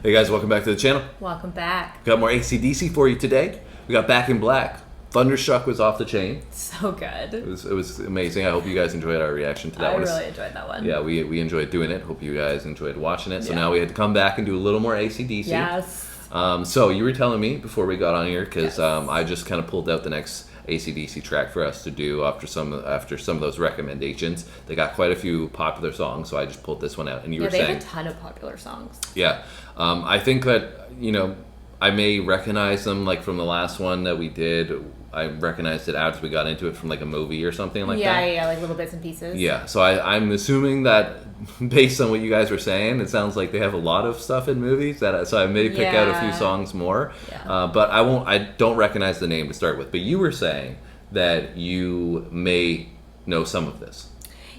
Hey guys, welcome back to the channel. Welcome back. We got more AC/DC for you today. We got Back in Black. Thunderstruck was off the chain. So good. It was amazing. I hope you guys enjoyed our reaction to that one. I really enjoyed that one. Yeah, we enjoyed doing it. Hope you guys enjoyed watching it. So Yeah. now we had to come back and do a little more AC/DC. Yes. So you were telling me before we got on here, because Yes. I just kind of pulled out the next AC/DC track for us to do after some of those recommendations. They got quite a few popular songs, so I just pulled this one out. And you were they saying, have a ton of popular songs. yeah, I think that I may recognize them like from the last one that we did. I recognized it as we got into it from like a movie or something like that. Yeah, like little bits and pieces. Yeah, so I'm assuming that based on what you guys were saying, it sounds like they have a lot of stuff in movies. So I may pick out a few Yeah. songs more. Yeah. But I don't recognize the name to start with. But you were saying that you may know some of this.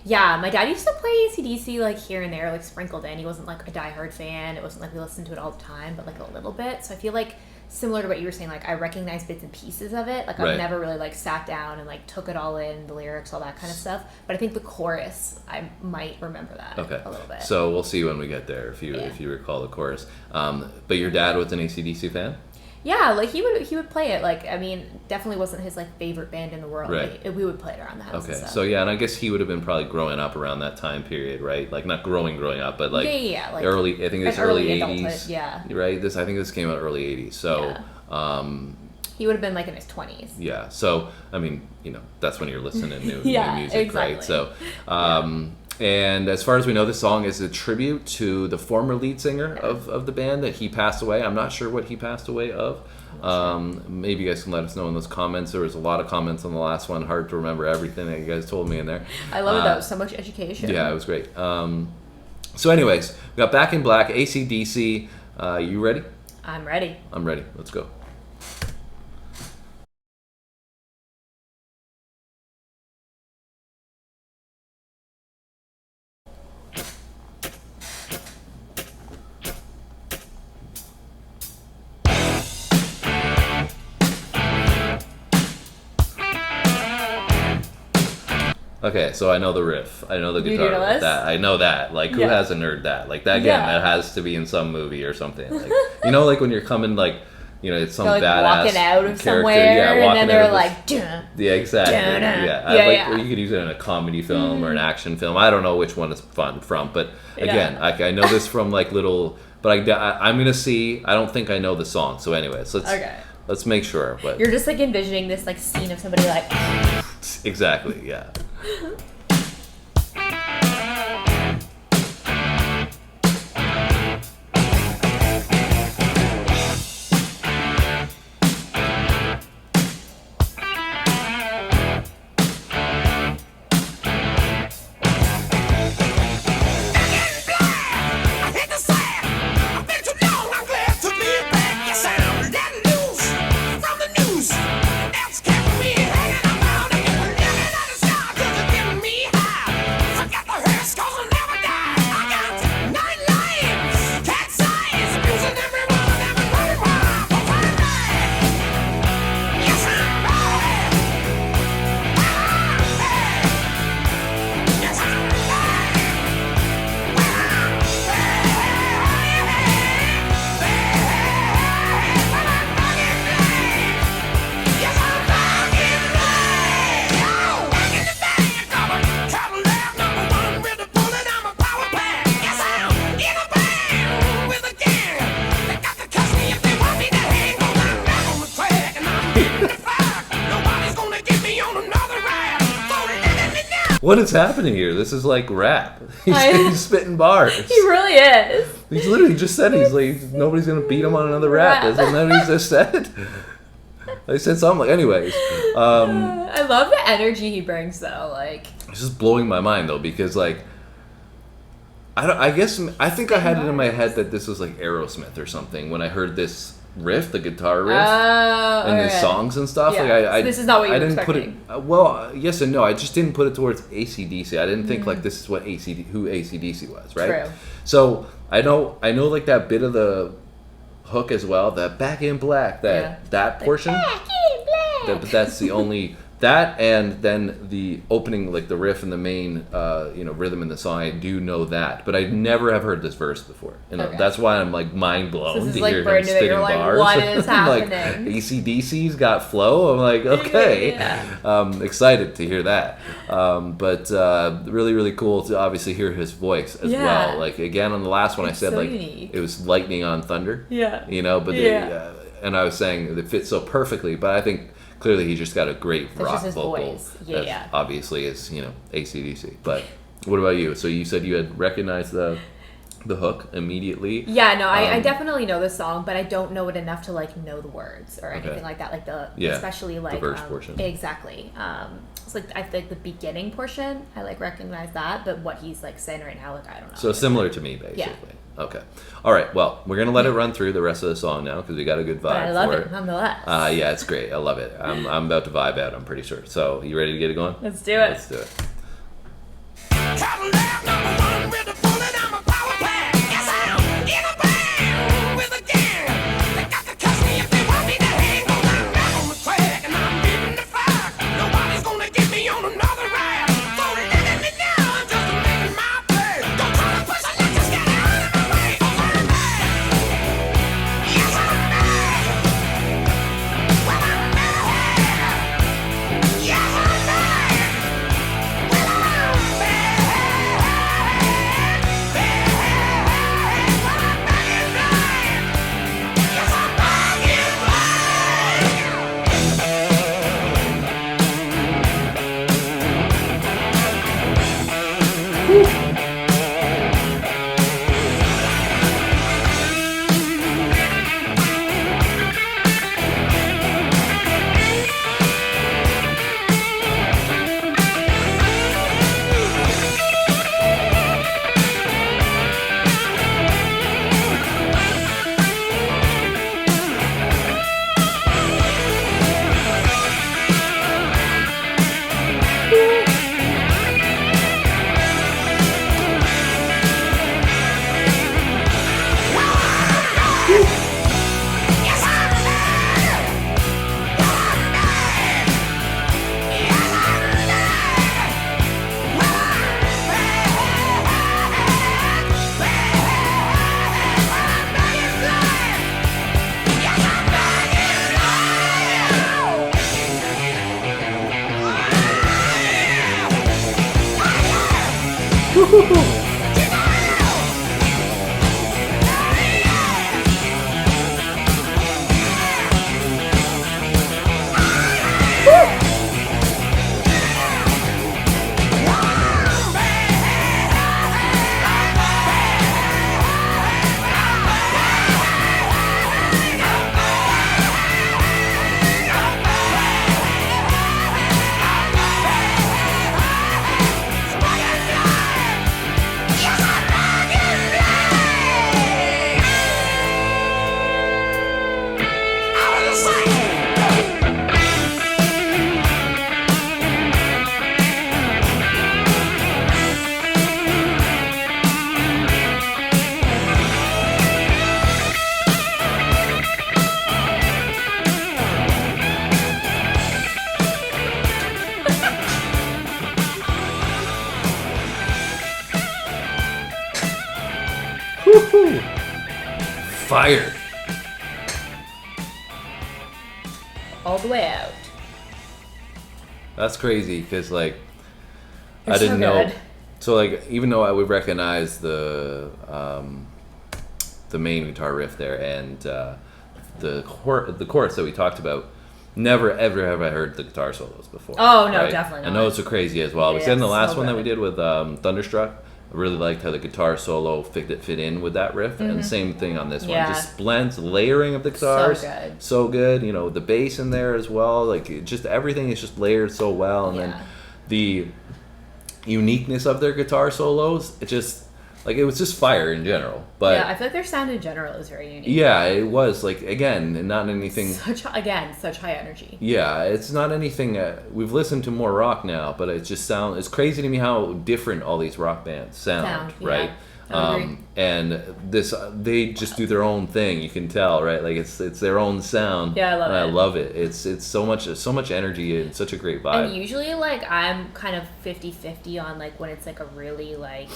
Yeah, my dad used to play AC/DC like here and there, like sprinkled in. He wasn't like a diehard fan. It wasn't like we listened to it all the time, but like a little bit. So I feel like similar to what you were saying, like I recognize bits and pieces of it. Like Right. I've never really like sat down and like took it all in, the lyrics, all that kind of stuff. But I think the chorus, I might remember that Okay. a little bit. So we'll see when we get there if you recall the chorus. But your dad was an AC/DC fan? Yeah, like he would play it. Like I mean, definitely wasn't his like favorite band in the world. Right. But we would play it around the house. Okay, And stuff. so yeah, and I guess he would have been probably growing up around that time period, right? Like not growing up, but like yeah, like early. I think it's an early early adulthood, '80s. yeah. Right. I think this came out early '80s. So. He would have been like in his 20s. Yeah, so I mean, that's when you're listening to new Yeah, music, right? exactly. So, and as far as we know, this song is a tribute to the former lead singer of the band that he passed away. I'm not sure what he passed away of. Maybe you guys can let us know in those comments. There was a lot of comments on the last one. Hard to remember everything that you guys told me in there. I love it though. So much education. Yeah, it was great. So, anyways, we got Back in Black, AC/DC. You ready? I'm ready. I'm ready. Let's go. Okay, so I know the riff. I know the You guitar do know riff. this? That I know that. Like, who Yeah. hasn't heard that? Like that again. Yeah. That has to be in some movie or something. Like, like when you're coming, like, it's some They're like badass walking out of character. somewhere, Yeah, and walking then out they're of this- like, Duh. yeah, exactly. Dun-dun. Yeah, Yeah, like yeah. you could use it in a comedy film or an action film. I don't know which one it's from, but again, Yeah. I know this from like little. But I'm gonna see. I don't think I know the song. So, anyways, let's make sure. But You're just like envisioning this like scene of somebody like. exactly, yeah. What is happening here? This is like rap. He's spitting bars. He really is. He's literally just said he's like nobody's gonna beat him on another rap. Rap. Isn't that what he just said? I said something like, anyways. I love the energy he brings though. Like It's just blowing my mind though because like I think I had it in my head that this was like Aerosmith or something when I heard this riff, the guitar riff, and the songs and stuff. Yeah. Like So this is not what you I were didn't expecting. put it. Well, yes and no. I just didn't put it towards AC/DC. I didn't think like this is what who AC/DC was, right? True. So I know like that bit of the hook as well. That Back in Black. That portion. Back in Black. But that's the only that, and then the opening, like the riff and the main, rhythm in the song. I do know that, but I never have heard this verse before, and Okay. that's why I'm like mind blown So this is, to like, hear him brand new that spitting you're like, bars. what is Like happening? AC/DC's got flow. I'm like, okay, Yeah. excited to hear that. But really, really cool to obviously hear his voice as Yeah. well. Like again on the last one, I It's said so like unique. it was lightning on thunder. Yeah. But Yeah. and I was saying it fits so perfectly, but I think clearly he just got a great That's rock just his vocal. voice. Yeah, that yeah. Obviously is AC/DC. But what about you? So you said you had recognized the hook immediately. Yeah, no, I Um, definitely know the song, but I don't know it enough to like know the words or anything Okay. like that. Like Yeah, especially like verse portion. Exactly. It's like I think the beginning portion, I like recognize that, but what he's like saying right now, like I don't know. So similar to me, basically. Okay. All right. Well, we're gonna let it run through the rest of the song now because we got a good vibe but I love for it nonetheless. Yeah, it's great. I love it. I'm about to vibe out. I'm pretty sure. So you ready to get it going? Let's do it. Let's do it. Cadillac #1 with a bullet, I'm a power pack. Yes, I'm in a band with a gang. They got to catch me if they want me to hang. 'Cause I'm back on the track and I'm beating the fire. Nobody's gonna get me on another ride. So look at me now, I'm just making my play. Don't try to push it, let's just get out of the way. 'Cause I'm back. Yes, I'm back. Well, I'm back. Yes, I'm back. Well, I'm back. Woo-hoo. Fire. All the way out. That's crazy because like I It's so didn't know. good. So like even though I would recognize the main guitar riff there and the chorus that we talked about, never ever have I heard the guitar solos before. Oh, no, definitely And not. those are crazy as well. We Yeah, said in the so last one that we good. did with Thunderstruck, I really liked how the guitar solo fit in with that riff, and same thing on this Mm-hmm. Yeah. one. Just blends, layering of the guitars, good. so good. You know, the bass in there as well. Like just everything is just layered so well, and then Yeah. the uniqueness of their guitar solos. It just like it was just fire in general. But Yeah, I feel like their sound in general is very unique. yeah, it was like again not anything. Such high energy. Yeah, it's not anything. We've listened to more rock now, but it just it's crazy to me how different all these rock bands sound, Sound, yeah. right? I agree. And this, they just do their own thing. You can tell, right? Like it's their own sound. Yeah, I love and it. I love it. It's so much energy and such a great vibe. And usually, like, I'm kind of 50-50 on, like, when it's, like, a really, like,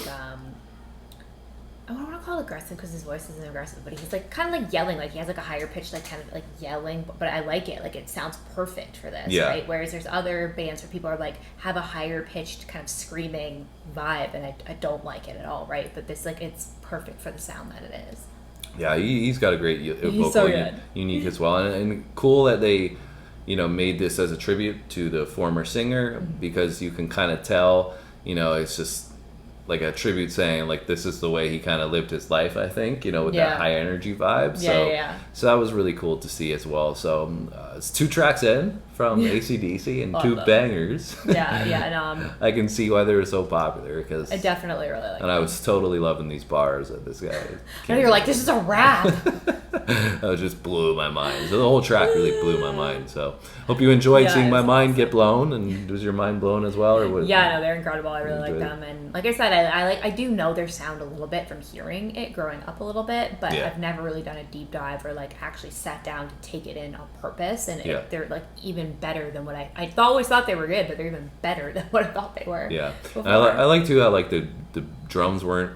I don't want to call it aggressive because his voice isn't aggressive, but he's, like, kind of, like, yelling. Like, he has, like, a higher pitch, like, kind of, like, yelling. But I like it. Like, it sounds perfect for this, Yeah. right? Whereas there's other bands where people are, like, have a higher pitched kind of screaming vibe, and I don't like it at all, right? But this, like, it's perfect for the sound that it is. Yeah, he's got a great vocal, so good. unique as well, and cool that they, made this as a tribute to the former singer because you can kind of tell, it's just like a tribute saying like this is the way he kind of lived his life. I think with Yeah. that high energy vibe. Yeah, So yeah. so that was really cool to see as well. So it's 2 tracks in from AC/DC and Love 2 them. bangers. Yeah, no, I can see why they were so popular because. I definitely really like it. And I was totally loving these bars that this guy. And you're like, this is a rap. That just blew my mind. So the whole track really blew my mind. So hope you enjoyed Yeah, seeing my it's mind get blown. And was your mind blown as well, or what? Yeah, no, they're incredible. I really like Enjoyed it. them, and like I said, I do know their sound a little bit from hearing it growing up a little bit, but Yeah. I've never really done a deep dive or like actually sat down to take it in on purpose. And Yeah. they're like even better than what I always thought they were good, but they're even better than what I thought they were. Yeah, before. I like too how like the drums weren't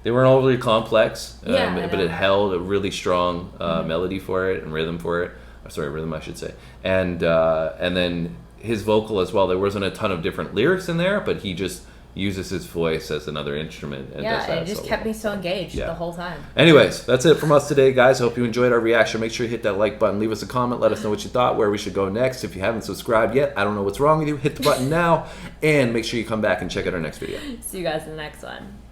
they weren't overly complex, Yeah, I but know. it held a really strong melody for it and rhythm for it. Or, sorry, rhythm I should say. And then his vocal as well. There wasn't a ton of different lyrics in there, but he just uses his voice as another instrument. And does Yeah, that and it just so kept well. me so engaged Yeah. the whole time. Anyways, that's it from us today, guys. I hope you enjoyed our reaction. Make sure you hit that like button. Leave us a comment. Let us know what you thought, where we should go next. If you haven't subscribed yet, I don't know what's wrong with you. Hit the button now. And make sure you come back and check out our next video. See you guys in the next one.